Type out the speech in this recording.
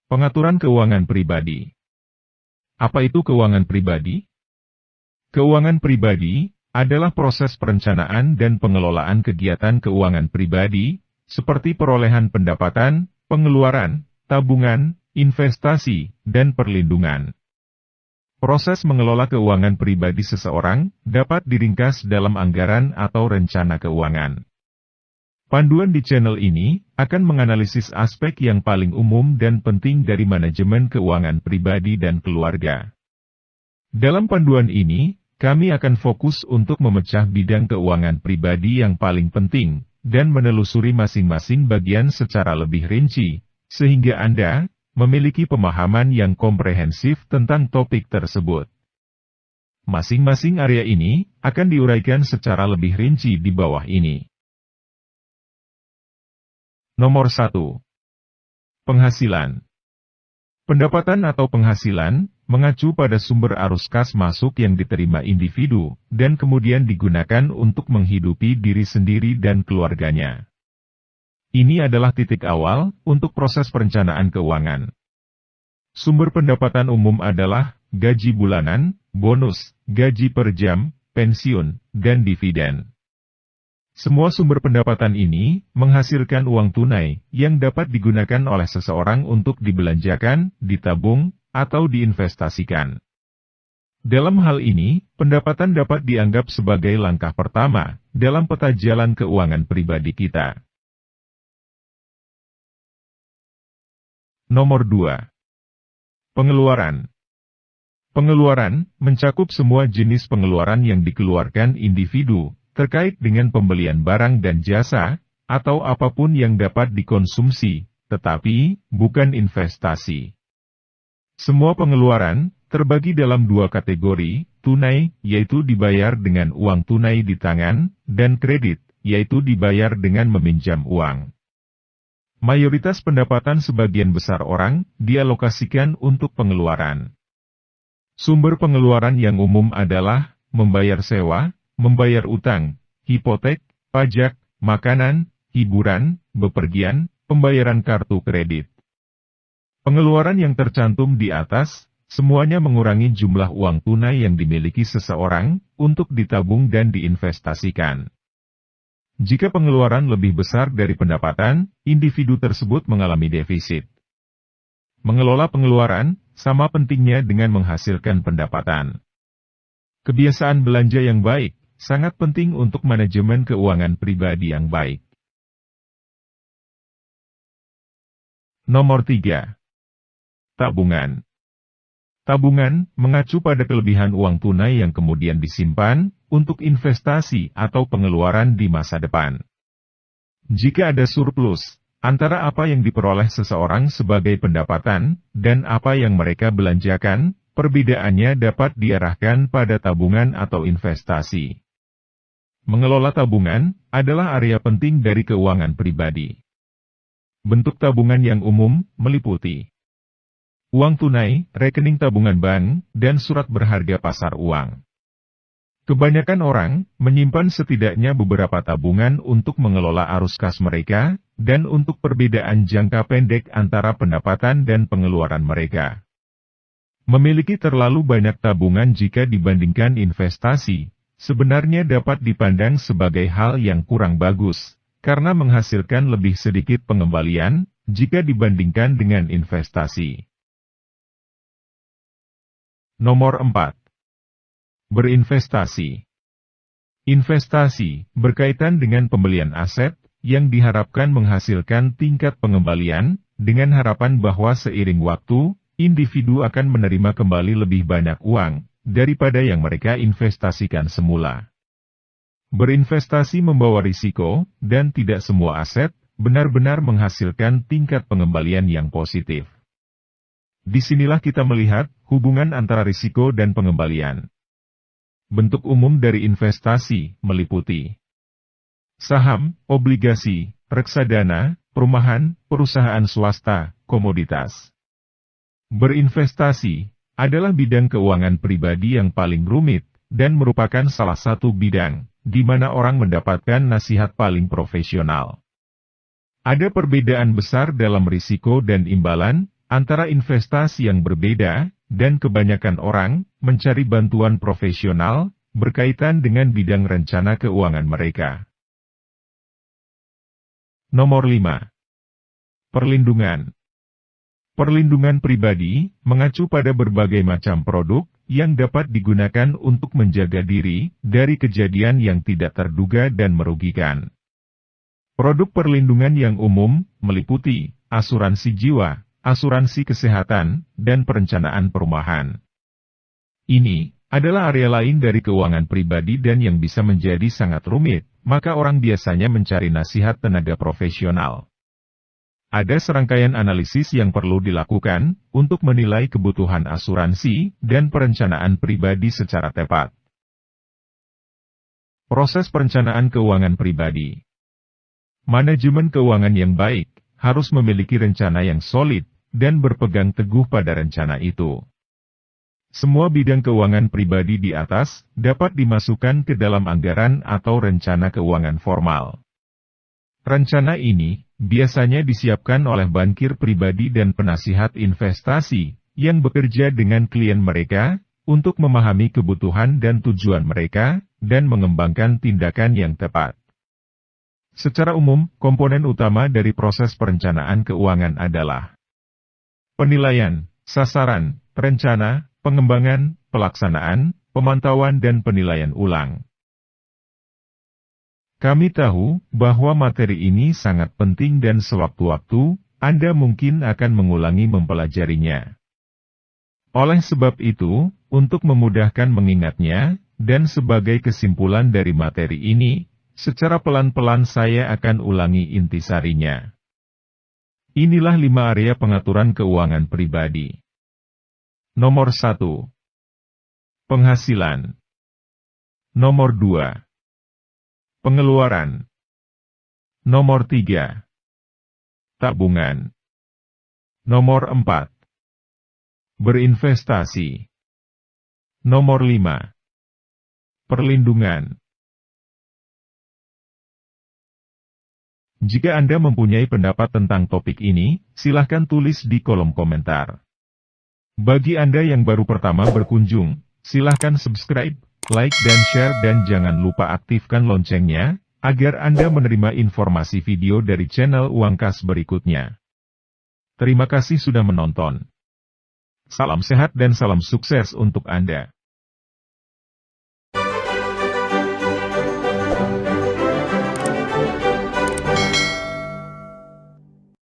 Pengaturan keuangan pribadi. Apa itu keuangan pribadi? Keuangan pribadi adalah proses perencanaan dan pengelolaan kegiatan keuangan pribadi, seperti perolehan pendapatan, pengeluaran, tabungan, investasi, dan perlindungan. Proses mengelola keuangan pribadi seseorang dapat diringkas dalam anggaran atau rencana keuangan. Panduan di channel ini akan menganalisis aspek yang paling umum dan penting dari manajemen keuangan pribadi dan keluarga. Dalam panduan ini, kami akan fokus untuk memecah bidang keuangan pribadi yang paling penting, dan menelusuri masing-masing bagian secara lebih rinci, sehingga Anda memiliki pemahaman yang komprehensif tentang topik tersebut. Masing-masing area ini akan diuraikan secara lebih rinci di bawah ini. Nomor 1. Penghasilan. Pendapatan atau penghasilan mengacu pada sumber arus kas masuk yang diterima individu, dan kemudian digunakan untuk menghidupi diri sendiri dan keluarganya. Ini adalah titik awal untuk proses perencanaan keuangan. Sumber pendapatan umum adalah gaji bulanan, bonus, gaji per jam, pensiun, dan dividen. Semua sumber pendapatan ini menghasilkan uang tunai yang dapat digunakan oleh seseorang untuk dibelanjakan, ditabung, atau diinvestasikan. Dalam hal ini, pendapatan dapat dianggap sebagai langkah pertama dalam peta jalan keuangan pribadi kita. Nomor 2. Pengeluaran. Pengeluaran mencakup semua jenis pengeluaran yang dikeluarkan individu terkait dengan pembelian barang dan jasa, atau apapun yang dapat dikonsumsi, tetapi bukan investasi. Semua pengeluaran terbagi dalam dua kategori, tunai, yaitu dibayar dengan uang tunai di tangan, dan kredit, yaitu dibayar dengan meminjam uang. Mayoritas pendapatan sebagian besar orang dialokasikan untuk pengeluaran. Sumber pengeluaran yang umum adalah membayar sewa, membayar utang, hipotek, pajak, makanan, hiburan, bepergian, pembayaran kartu kredit. Pengeluaran yang tercantum di atas, semuanya mengurangi jumlah uang tunai yang dimiliki seseorang untuk ditabung dan diinvestasikan. Jika pengeluaran lebih besar dari pendapatan, individu tersebut mengalami defisit. Mengelola pengeluaran sama pentingnya dengan menghasilkan pendapatan. Kebiasaan belanja yang baik sangat penting untuk manajemen keuangan pribadi yang baik. Nomor 3. Tabungan. Tabungan mengacu pada kelebihan uang tunai yang kemudian disimpan untuk investasi atau pengeluaran di masa depan. Jika ada surplus antara apa yang diperoleh seseorang sebagai pendapatan dan apa yang mereka belanjakan, perbedaannya dapat diarahkan pada tabungan atau investasi. Mengelola tabungan adalah area penting dari keuangan pribadi. Bentuk tabungan yang umum meliputi uang tunai, rekening tabungan bank, dan surat berharga pasar uang. Kebanyakan orang menyimpan setidaknya beberapa tabungan untuk mengelola arus kas mereka, dan untuk perbedaan jangka pendek antara pendapatan dan pengeluaran mereka. Memiliki terlalu banyak tabungan jika dibandingkan investasi, sebenarnya dapat dipandang sebagai hal yang kurang bagus, karena menghasilkan lebih sedikit pengembalian jika dibandingkan dengan investasi. Nomor 4. Berinvestasi. Investasi berkaitan dengan pembelian aset yang diharapkan menghasilkan tingkat pengembalian, dengan harapan bahwa seiring waktu, individu akan menerima kembali lebih banyak uang daripada yang mereka investasikan semula. Berinvestasi membawa risiko, dan tidak semua aset benar-benar menghasilkan tingkat pengembalian yang positif. Disinilah kita melihat hubungan antara risiko dan pengembalian. Bentuk umum dari investasi meliputi saham, obligasi, reksadana, perumahan, perusahaan swasta, komoditas. Berinvestasi adalah bidang keuangan pribadi yang paling rumit, dan merupakan salah satu bidang di mana orang mendapatkan nasihat paling profesional. Ada perbedaan besar dalam risiko dan imbalan antara investasi yang berbeda, dan kebanyakan orang mencari bantuan profesional berkaitan dengan bidang rencana keuangan mereka. Nomor 5. Perlindungan. Perlindungan pribadi mengacu pada berbagai macam produk yang dapat digunakan untuk menjaga diri dari kejadian yang tidak terduga dan merugikan. Produk perlindungan yang umum meliputi asuransi jiwa, asuransi kesehatan, dan perencanaan perumahan. Ini adalah area lain dari keuangan pribadi dan yang bisa menjadi sangat rumit, maka orang biasanya mencari nasihat tenaga profesional. Ada serangkaian analisis yang perlu dilakukan untuk menilai kebutuhan asuransi dan perencanaan pribadi secara tepat. Proses perencanaan keuangan pribadi. Manajemen keuangan yang baik harus memiliki rencana yang solid dan berpegang teguh pada rencana itu. Semua bidang keuangan pribadi di atas dapat dimasukkan ke dalam anggaran atau rencana keuangan formal. Rencana ini biasanya disiapkan oleh bankir pribadi dan penasihat investasi yang bekerja dengan klien mereka untuk memahami kebutuhan dan tujuan mereka dan mengembangkan tindakan yang tepat. Secara umum, komponen utama dari proses perencanaan keuangan adalah penilaian, sasaran, rencana, pengembangan, pelaksanaan, pemantauan dan penilaian ulang. Kami tahu bahwa materi ini sangat penting dan sewaktu-waktu, Anda mungkin akan mengulangi mempelajarinya. Oleh sebab itu, untuk memudahkan mengingatnya, dan sebagai kesimpulan dari materi ini, secara pelan-pelan saya akan ulangi intisarinya. Inilah 5 area pengaturan keuangan pribadi. Nomor 1. Penghasilan. Nomor 2. Pengeluaran. Nomor 3. Tabungan. Nomor 4. Berinvestasi. Nomor 5. Perlindungan. Jika Anda mempunyai pendapat tentang topik ini, silahkan tulis di kolom komentar. Bagi Anda yang baru pertama berkunjung, silahkan subscribe, like dan share dan jangan lupa aktifkan loncengnya, agar Anda menerima informasi video dari channel Uang Kas berikutnya. Terima kasih sudah menonton. Salam sehat dan salam sukses untuk Anda.